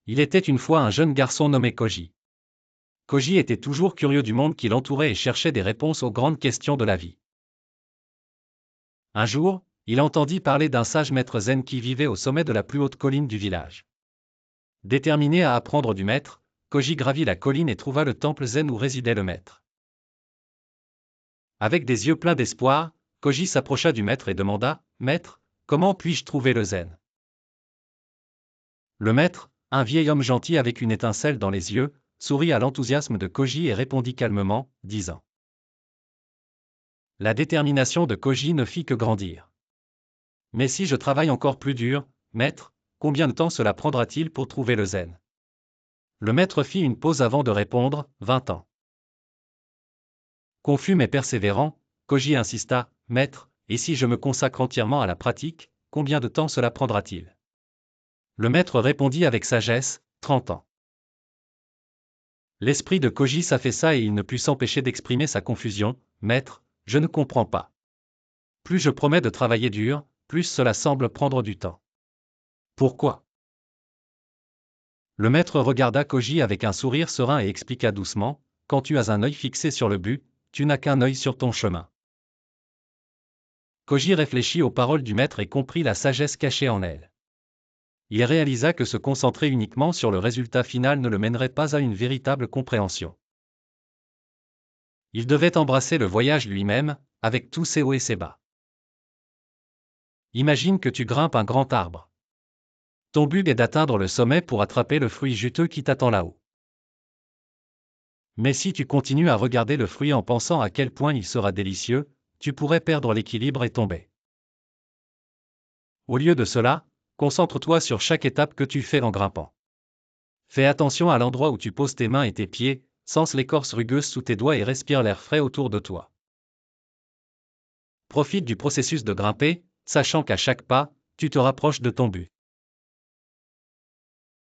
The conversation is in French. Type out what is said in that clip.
Il était une fois un jeune garçon nommé Koji. Koji était toujours curieux du monde qui l'entourait et cherchait des réponses aux grandes questions de la vie. Un jour, il entendit parler d'un sage maître zen qui vivait au sommet de la plus haute colline du village. Déterminé à apprendre du maître, Koji gravit la colline et trouva le temple zen où résidait le maître. Avec des yeux pleins d'espoir, Koji s'approcha du maître et demanda : « Maître, comment puis-je trouver le zen ?» Le maître, un vieil homme gentil avec une étincelle dans les yeux, sourit à l'enthousiasme de Koji et répondit calmement, disant : « La détermination de Koji ne fit que grandir. Mais si je travaille encore plus dur, maître, combien de temps cela prendra-t-il pour trouver le zen ?» Le maître fit une pause avant de répondre : 20 ans. Confus mais persévérant, Koji insista : « Maître, et si je me consacre entièrement à la pratique, combien de temps cela prendra-t-il » Le maître répondit avec sagesse : 30 ans. L'esprit de Koji s'affaissa et il ne put s'empêcher d'exprimer sa confusion : « Maître, je ne comprends pas. Plus je promets de travailler dur, plus cela semble prendre du temps. Pourquoi ?» Le maître regarda Koji avec un sourire serein et expliqua doucement : « Quand tu as un œil fixé sur le but, tu n'as qu'un œil sur ton chemin. » Koji réfléchit aux paroles du maître et comprit la sagesse cachée en elles. Il réalisa que se concentrer uniquement sur le résultat final ne le mènerait pas à une véritable compréhension. Il devait embrasser le voyage lui-même, avec tous ses hauts et ses bas. Imagine que tu grimpes un grand arbre. Ton but est d'atteindre le sommet pour attraper le fruit juteux qui t'attend là-haut. Mais si tu continues à regarder le fruit en pensant à quel point il sera délicieux, tu pourrais perdre l'équilibre et tomber. Au lieu de cela, concentre-toi sur chaque étape que tu fais en grimpant. Fais attention à l'endroit où tu poses tes mains et tes pieds, sens l'écorce rugueuse sous tes doigts et respire l'air frais autour de toi. Profite du processus de grimper, sachant qu'à chaque pas, tu te rapproches de ton but.